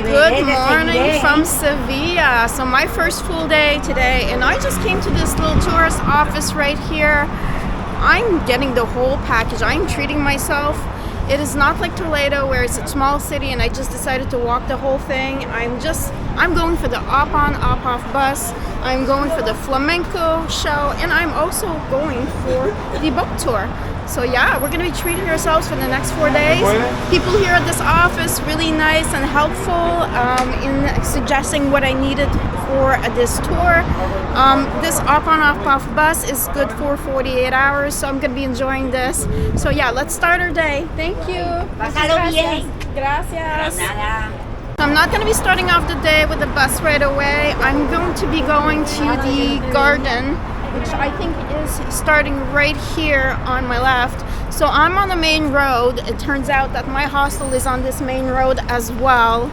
Good morning from Sevilla. So my first full day today, and I just came to this little tourist office right here. I'm getting the whole package. I'm treating myself. It is not like Toledo where it's a small city and I just decided to walk the whole thing. I'm going for the up-on, up-off bus. I'm going for the Flamenco show, and I'm also going for the book tour. So yeah, we're going to be treating ourselves for the next 4 days. People here at this office, really nice and helpful in suggesting what I needed for this tour. This up-on, up-off bus is good for 48 hours, so I'm going to be enjoying this. So yeah, let's start our day. Thank you. Gracias. I'm not going to be starting off the day with the bus right away. I'm going to be going to the garden, which I think is starting right here on my left. So I'm on the main road. It turns out that my hostel is on this main road as well.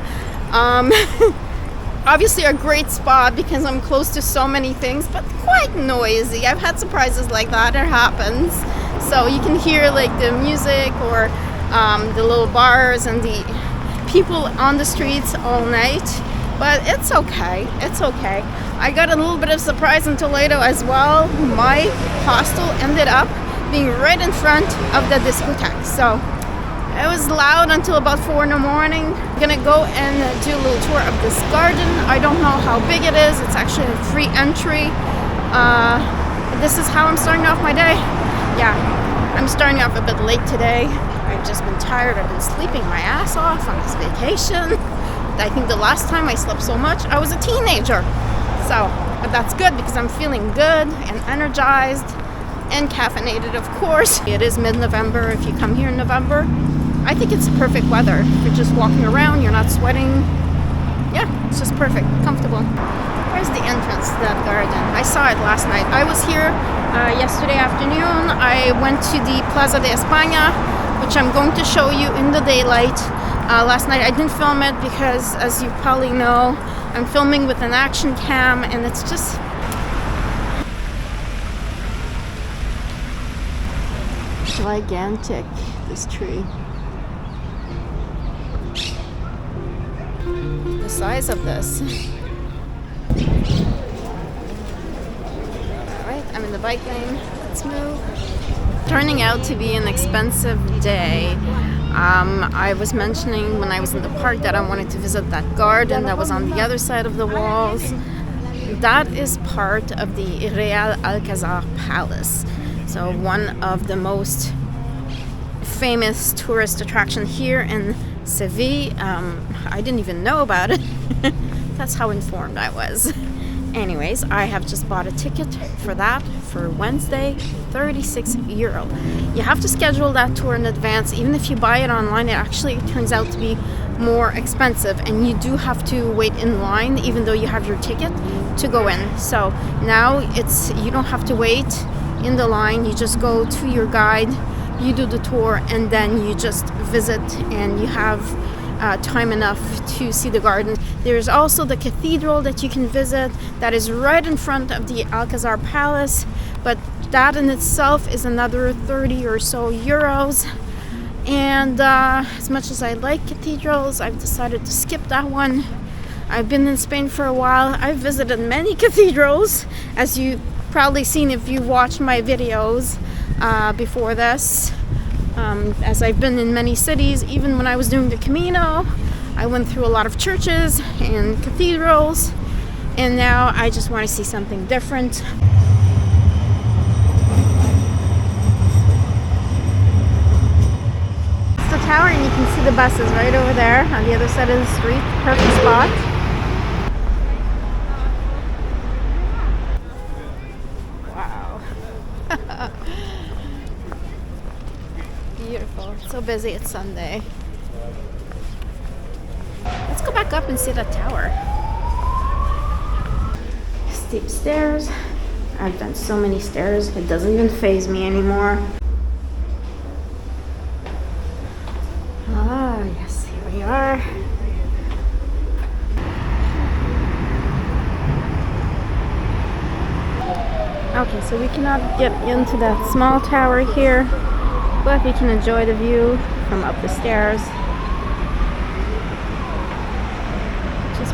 Obviously a great spot because I'm close to so many things, but quite noisy. I've had surprises like that. It happens. So you can hear like the music or the little bars and the people on the streets all night. But it's okay. It's okay. I got a little bit of surprise in Toledo as well. My hostel ended up being right in front of the discotheque. So it was loud until about 4 in the morning. I'm gonna go and do a little tour of this garden. I don't know how big it is. It's actually a free entry. This is how I'm starting off my day. Yeah, I'm starting off a bit late today. I've just been tired. I've been sleeping my ass off on this vacation. I think the last time I slept so much, I was a teenager. So, but that's good because I'm feeling good and energized and caffeinated, of course. It is mid-November. If you come here in November, I think it's perfect weather. You're just walking around, you're not sweating. Yeah, it's just perfect, comfortable. Where's the entrance to that garden? I saw it last night. I was here yesterday afternoon. I went to the Plaza de España, which I'm going to show you in the daylight. Last night I didn't film it because, as you probably know, I'm filming with an action cam, and it's just gigantic, this tree. The size of this. Alright, I'm in the bike lane. Let's move. Turning out to be an expensive day. I was mentioning when I was in the park that I wanted to visit that garden that was on the other side of the walls. That is part of the Real Alcázar Palace. So one of the most famous tourist attraction here in Seville. I didn't even know about it. That's how informed I was. Anyways, I have just bought a ticket for that for Wednesday, €36. You have to schedule that tour in advance. Even if you buy it online, it actually turns out to be more expensive, and you do have to wait in line even though you have your ticket to go in. So now you don't have to wait in the line. You just go to your guide, you do the tour, and then you just visit, and you have time enough to see the garden. There's also the cathedral that you can visit that is right in front of the Alcázar Palace, but that in itself is another 30 or so euros. And as much as I like cathedrals, I've decided to skip that one. I've been in Spain for a while. I've visited many cathedrals, as you've probably seen if you've watched my videos before this. As I've been in many cities, even when I was doing the Camino, I went through a lot of churches and cathedrals, and now I just want to see something different. It's the tower, and you can see the buses right over there on the other side of the street. Perfect spot. Wow. Beautiful. It's so busy. It's Sunday. Let's go back up and see that tower. Steep stairs. I've done so many stairs, it doesn't even faze me anymore. Ah, yes, here we are. Okay, so we cannot get into that small tower here, but we can enjoy the view from up the stairs.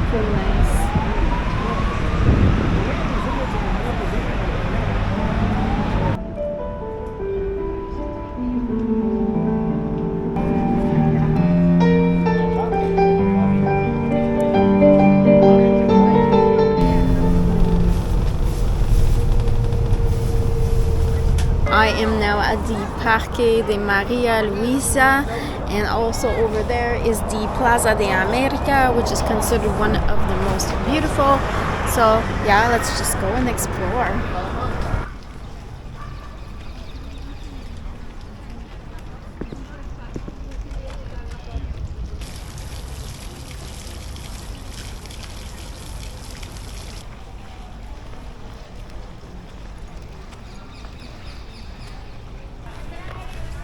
pretty nice. I am now at the Parque de María Luisa, and also over there is the Plaza de America, which is considered one of the most beautiful. So yeah, let's just go and explore.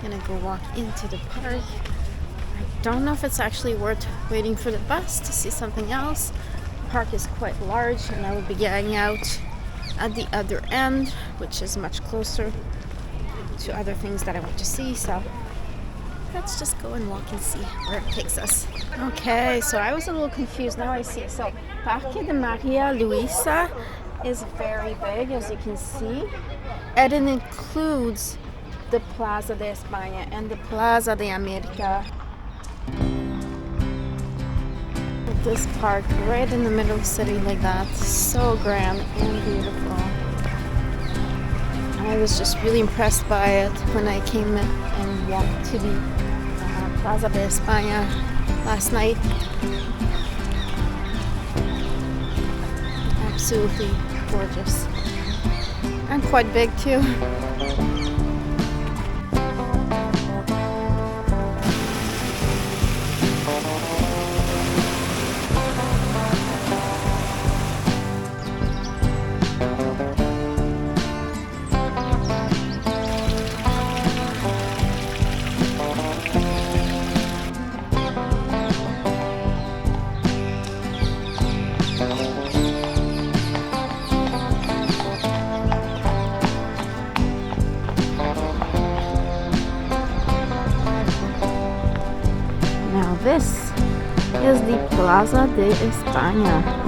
Gonna go walk into the park. I don't know if it's actually worth waiting for the bus to see something else. The park is quite large, and I will be getting out at the other end, which is much closer to other things that I want to see. So let's just go and walk and see where it takes us. Okay, so I was a little confused. Now I see. So Parque de María Luisa is very big, as you can see, and it includes the Plaza de España and the Plaza de America. With this park right in the middle of the city like that, so grand and beautiful. I was just really impressed by it when I came in and walked to the Plaza de España last night. Absolutely gorgeous. And quite big too. This is the Plaza de España.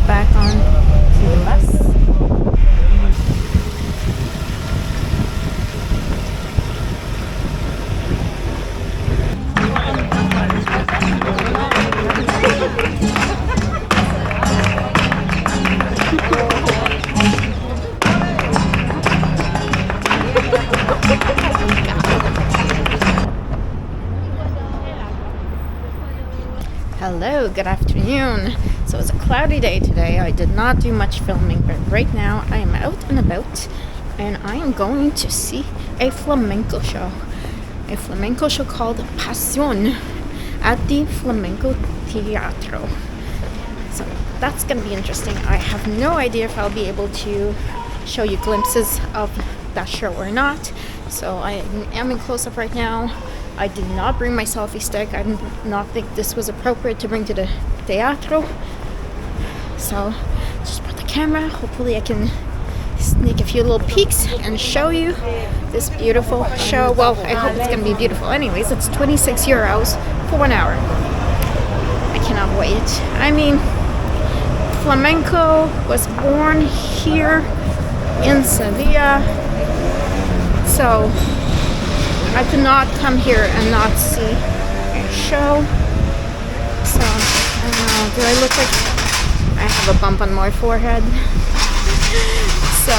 Back on to the bus. Hello, good afternoon. So it's a cloudy day today. I did not do much filming, but right now I am out and about, and I am going to see a flamenco show. A flamenco show called Pasión at the Flamenco Teatro. So that's going to be interesting. I have no idea if I'll be able to show you glimpses of that show or not. So I am in close-up right now. I did not bring my selfie stick. I did not think this was appropriate to bring to the Teatro. So just brought the camera. Hopefully I can sneak a few little peeks and show you this beautiful show. Well, I hope it's going to be beautiful. Anyways, it's 26 euros for 1 hour. I cannot wait. I mean, Flamenco was born here in Sevilla. So I could not come here and not see a show. So I don't know, do I look like I have a bump on my forehead? So,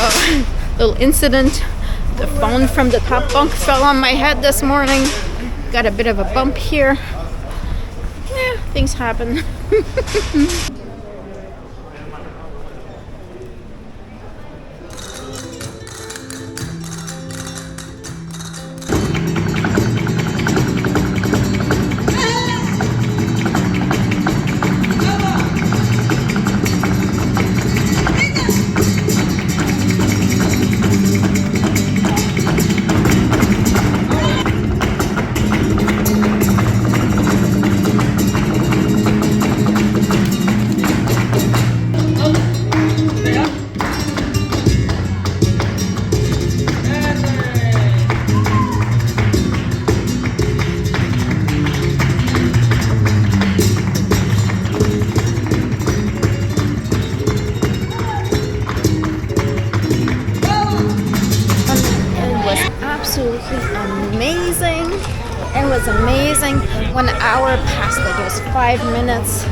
little incident. The phone from the top bunk fell on my head this morning. Got a bit of a bump here. Yeah, things happen. Amazing. It was amazing. 1 hour passed like it was 5 minutes.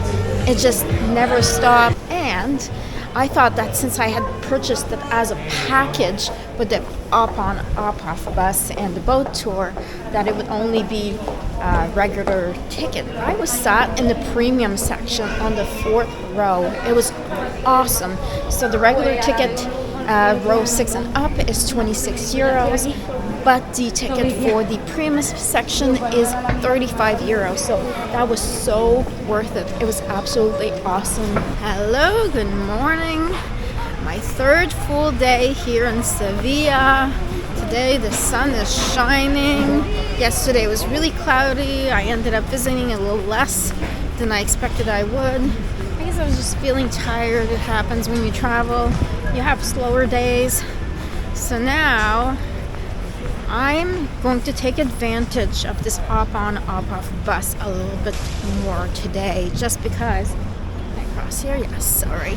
It just never stopped. And I thought that since I had purchased it as a package with the up-on, up-off bus and the boat tour, that it would only be a regular ticket. I was sat in the premium section on the 4th row. It was awesome. So the regular ticket, row 6 and up, is 26 euros. But the ticket for the premium section is 35 euros. So that was so worth it. It was absolutely awesome. Hello, good morning. My 3rd full day here in Sevilla. Today the sun is shining. Yesterday was really cloudy. I ended up visiting a little less than I expected I would. I guess I was just feeling tired. It happens when you travel. You have slower days. So now I'm going to take advantage of this up-on, up-off bus a little bit more today, just because. Can I cross here? Yes, all right.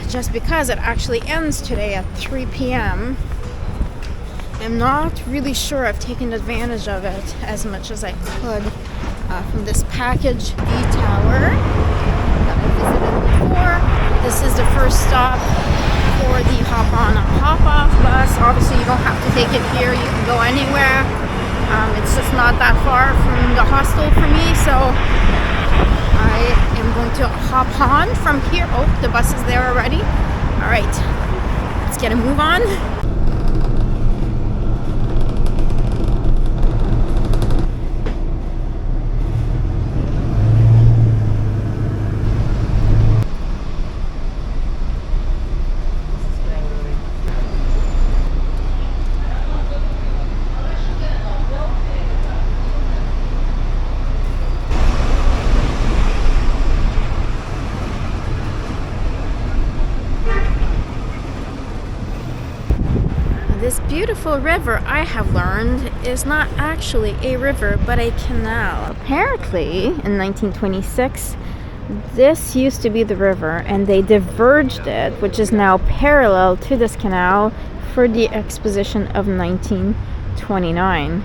Just because it actually ends today at 3 p.m. I'm not really sure I've taken advantage of it as much as I could from this package, the tower that I visited before. This is the first stop for the hop-on, hop-off bus. Obviously, you don't have to take it here. You can go anywhere. It's just not that far from the hostel for me, so I am going to hop on from here. Oh, the bus is there already. All right, let's get a move on. This beautiful river, I have learned, is not actually a river but a canal. Apparently, in 1926, this used to be the river and they diverged it, which is now parallel to this canal, for the exposition of 1929.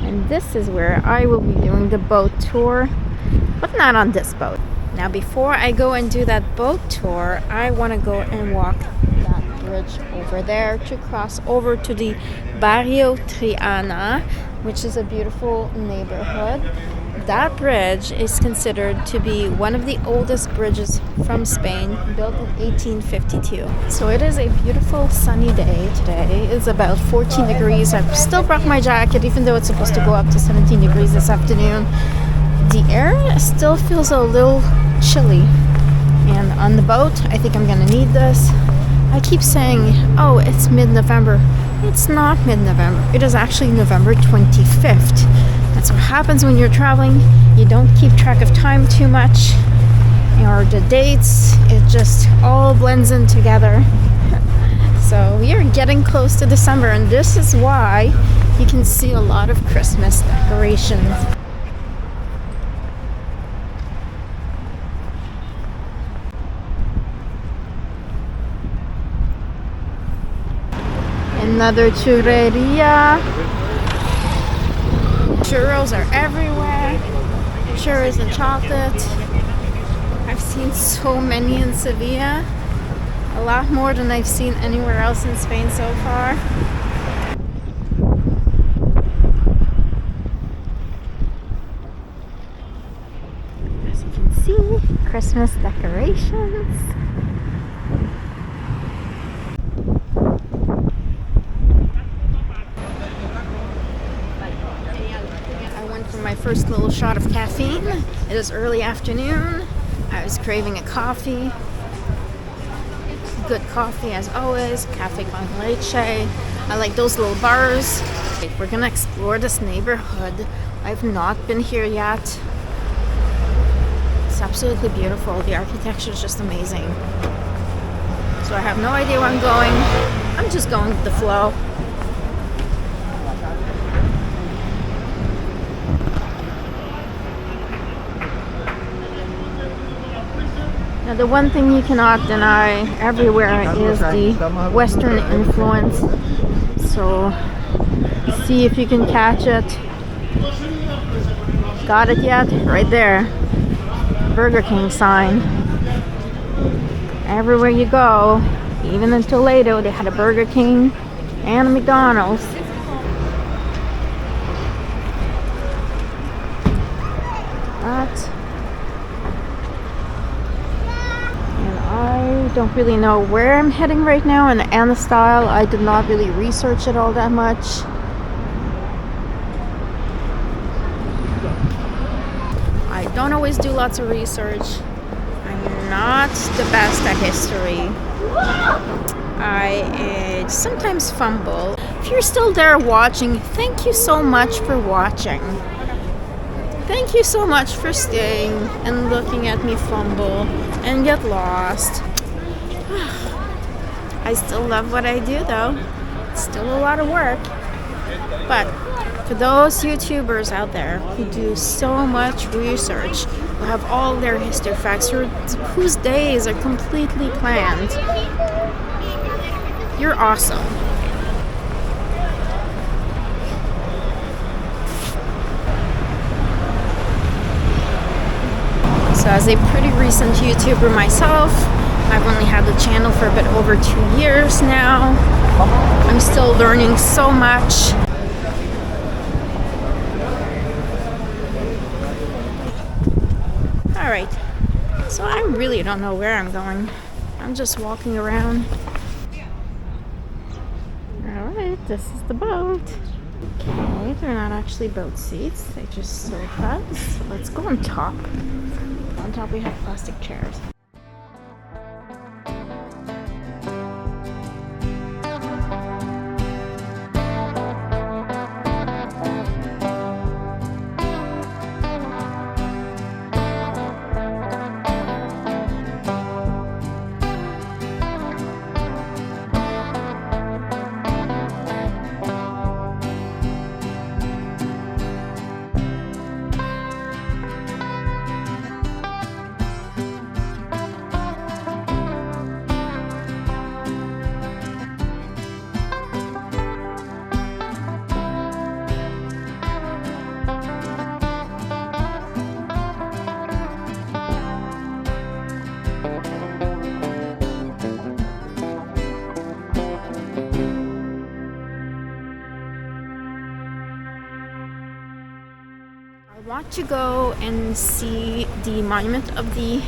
And this is where I will be doing the boat tour, but not on this boat. Now, before I go and do that boat tour, I want to go and walk that bridge over there to cross over to the Barrio Triana, which is a beautiful neighborhood. That bridge is considered to be one of the oldest bridges from Spain, built in 1852. So it is a beautiful sunny day today. It's about 14 degrees. I've still brought my jacket, even though it's supposed to go up to 17 degrees this afternoon. The air still feels a little chilly, and on the boat I think I'm gonna need this. I keep saying, oh, it's mid-November. It's not mid-November. It is actually November 25th. That's what happens when you're traveling. You don't keep track of time too much, or the dates. It just all blends in together. So we are getting close to December, and this is why you can see a lot of Christmas decorations. Another churreria. Churros are everywhere. Churros and chocolate. I've seen so many in Sevilla. A lot more than I've seen anywhere else in Spain so far. As you can see, Christmas decorations. I went for my first little shot of caffeine. It is early afternoon. I was craving a coffee. Good coffee as always, cafe con leche. I like those little bars. We're gonna explore this neighborhood. I've not been here yet. It's absolutely beautiful. The architecture is just amazing. So I have no idea where I'm going. I'm just going with the flow. Now, the one thing you cannot deny everywhere is the Western influence. So, see if you can catch it. Got it yet? Right there. Burger King sign. Everywhere you go, even in Toledo, they had a Burger King and a McDonald's. I don't really know where I'm heading right now and the style. I did not really research it all that much. I don't always do lots of research. I'm not the best at history. I sometimes fumble. If you're still there watching, thank you so much for watching. Thank you so much for staying and looking at me fumble and get lost. I still love what I do though. It's still a lot of work. But for those YouTubers out there who do so much research, who have all their history facts, whose days are completely planned, you're awesome. So as a pretty recent YouTuber myself, I've only had the channel for a bit over 2 years now. I'm still learning so much. Alright, so I really don't know where I'm going. I'm just walking around. Alright, this is the boat. Okay, they're not actually boat seats, they're just sofas. Let's go on top. On top we have plastic chairs. I want to go and see the monument of the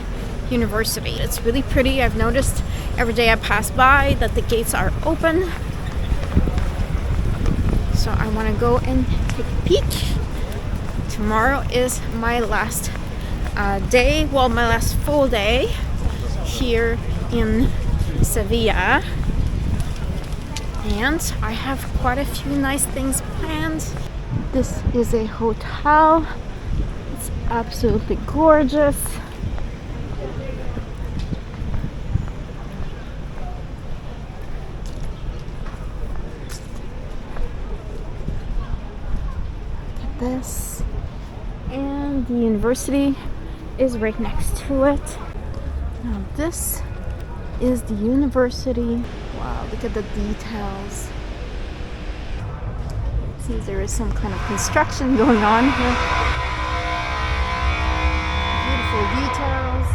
university. It's really pretty. I've noticed every day I pass by that the gates are open. So I want to go and take a peek. Tomorrow is my last day, well, my last full day here in Sevilla. And I have quite a few nice things planned. This is a hotel. It's absolutely gorgeous. Look at this. And the university is right next to it. Now this is the university. Wow, look at the details. seems there is some kind of construction going on here. Beautiful details.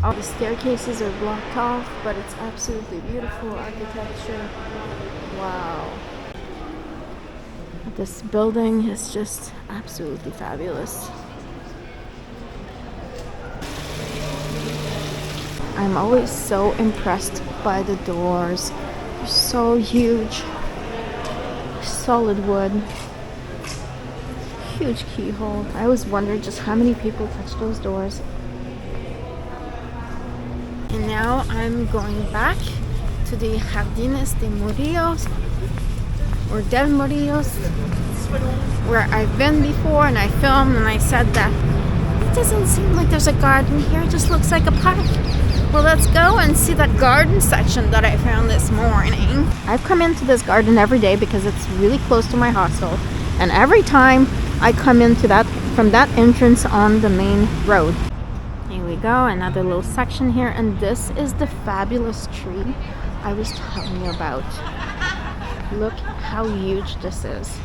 All the staircases are blocked off, but it's absolutely beautiful architecture. Wow. This building is just absolutely fabulous. I'm always so impressed by the doors. They're so huge. Solid wood. Huge keyhole. I always wondered just how many people touch those doors. And now I'm going back to the Jardines de Murillos, or Del Murillos, where I've been before, and I filmed and I said that it doesn't seem like there's a garden here, it just looks like a park. Well, let's go and see that garden section that I found this morning. I've come into this garden every day because it's really close to my hostel, and every time I come into that from that entrance on the main road. Here we go, another little section here, and this is the fabulous tree I was telling you about. Look how huge this is.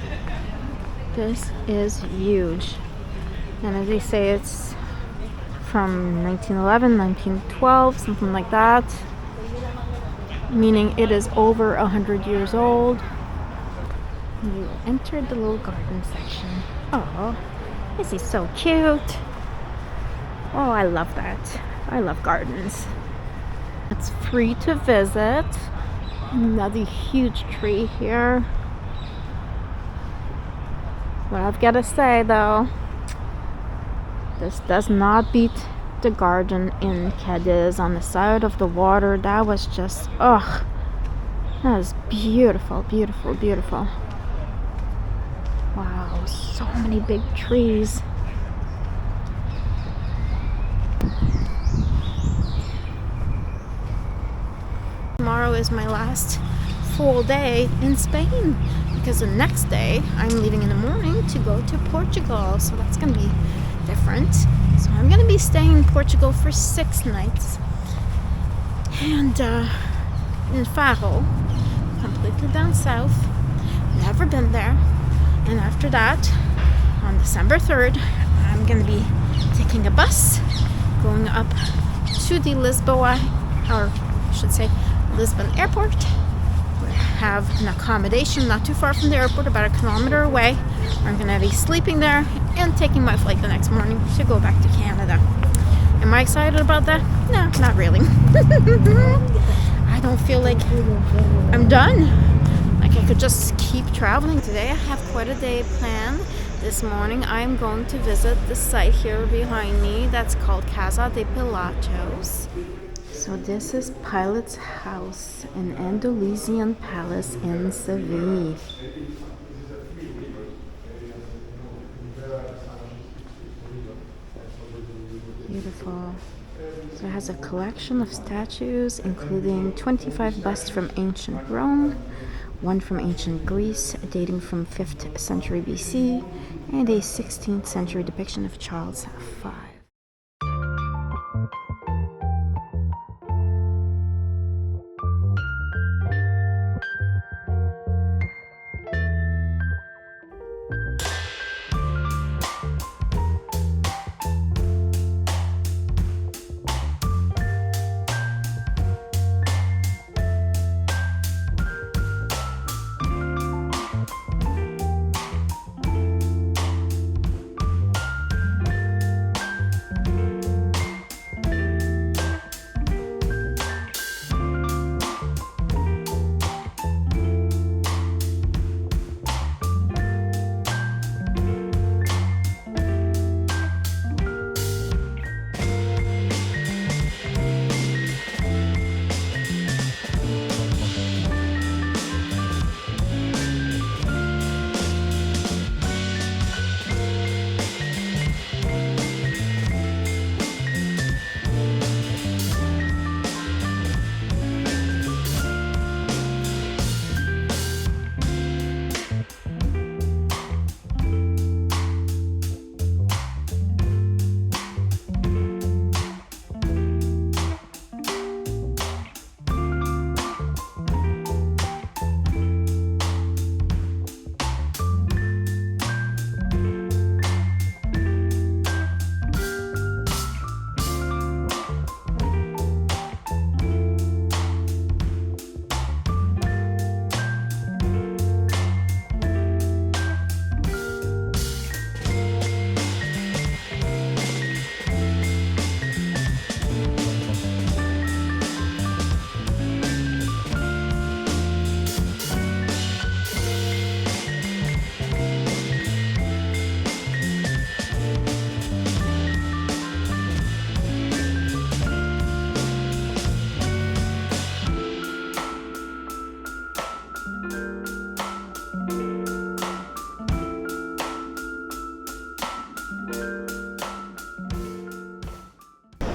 This is huge. And as they say, it's from 1911, 1912, something like that. Meaning it is over 100 years old. You entered the little garden section. Oh, this is so cute. Oh, I love that. I love gardens. It's free to visit. Another huge tree here. What I've got to say though, this does not beat the garden in Cadiz on the side of the water. That was just, that was beautiful, beautiful, beautiful. Wow, so many big trees. Tomorrow is my last full day in Spain, because the next day I'm leaving in the morning to go to Portugal, so that's going to be different. So I'm going to be staying in Portugal for 6 nights, and in Faro, completely down south. Never been there. And after that, on December 3rd, I'm going to be taking a bus going up to the Lisboa, or I should say Lisbon airport. We have an accommodation not too far from the airport, about 1 kilometer away. I'm going to be sleeping there and taking my flight the next morning to go back to Canada. Am I excited about that? No, not really. I don't feel like I'm done. Like I could just keep traveling. Today I have quite a day planned. This morning I'm going to visit the site here behind me that's called Casa de Pilatos. So this is Pilate's house, an Andalusian palace in Seville. Beautiful. So it has a collection of statues, including 25 busts from ancient Rome, one from ancient Greece dating from 5th century BC, and a 16th century depiction of Charles V.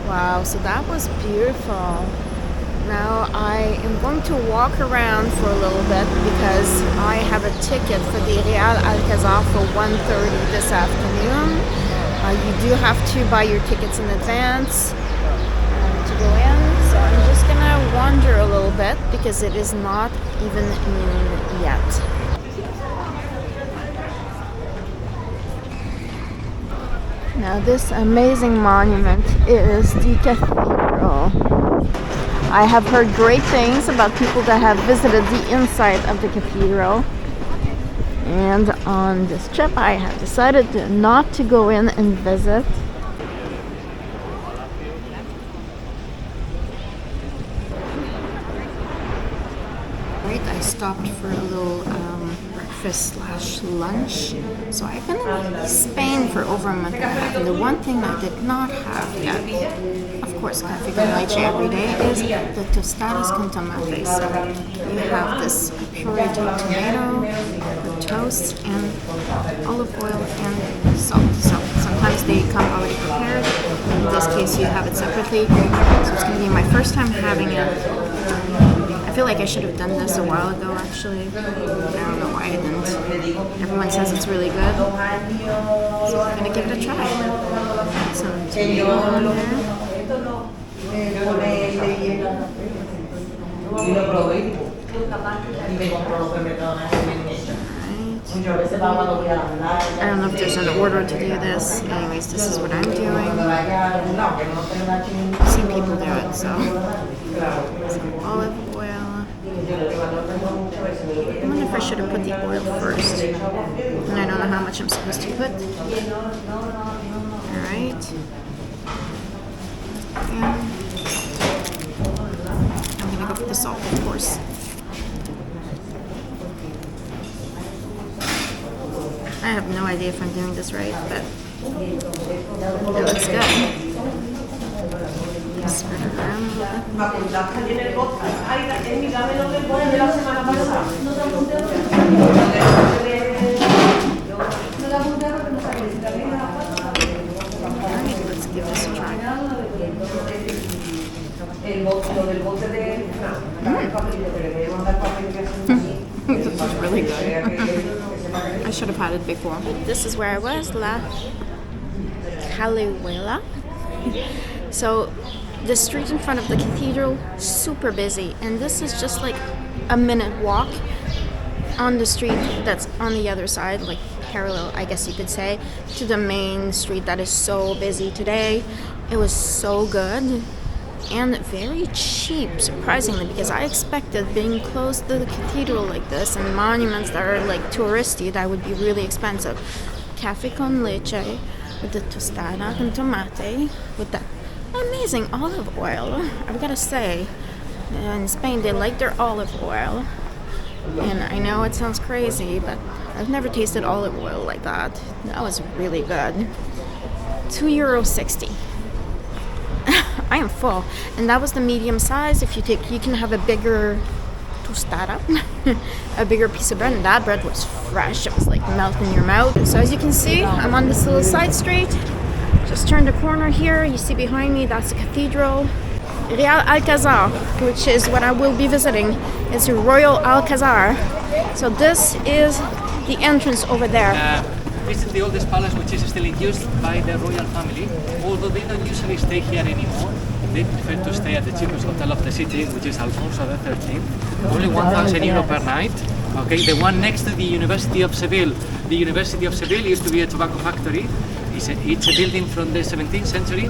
Wow, so that was beautiful. Now I am going to walk around for a little bit because I have a ticket for the Real Alcázar for 1:30 this afternoon. You do have to buy your tickets in advance to go in. So I'm just gonna wander a little bit because it is not even noon yet. Now this amazing monument is the cathedral. I have heard great things about people that have visited the inside of the cathedral. And on this trip I have decided not to go in and visit. Right, I stopped for a little breakfast/lunch. So I've been in Spain for over a month and a half, and the one thing I did not have yet, of course, coffee con leche every day, is the tostadas con tomate. So you have this pureed tomato with toast and olive oil and salt. So sometimes they come already prepared. In this case, you have it separately. So it's going to be my first time having it. I feel like I should have done this a while ago, actually. I don't know why I didn't. Everyone says it's really good. So I'm going to give it a try. Some tomato on there. I don't know if there's an order to do this. Anyways, this is what I'm doing. I've seen people do it, so. Some olive oil. I wonder if I should have put the oil first. And I don't know how much I'm supposed to put. Alright. And I'm gonna go for the salt, of course. I have no idea if I'm doing this right, but it looks good. Spread it around a little bit. Alright, let's give this a try. This is really good. I should have had it before. This is where I was, La Calihuela. So the street in front of the cathedral, super busy, and this is just like a minute walk on the street that's on the other side, like parallel, I guess you could say, to the main street that is so busy today. It was so good and very cheap, surprisingly, because I expected being close to the cathedral like this and monuments that are like touristy, that would be really expensive. Cafe con leche with the tostada con tomate with that amazing olive oil. I've got to say, in Spain they like their olive oil, and I know it sounds crazy, but I've never tasted olive oil like that. That was really good. €2.60. I am full, and that was the medium size. If you take, you can have a bigger tostada, a bigger piece of bread, and that bread was fresh. It was like melt in your mouth. So as you can see, I'm on this little side street. Just turned the corner here. You see behind me, that's the cathedral. Real Alcázar, which is what I will be visiting. It's a Royal Alcázar. So this is the entrance over there. This is the oldest palace which is still in use by the royal family. Although they don't usually stay here anymore, they prefer to stay at the cheapest hotel of the city, which is Alfonso XIII. Only €1,000 per night. Okay, the one next to the University of Seville. The University of Seville used to be a tobacco factory. It's a building from the 17th century.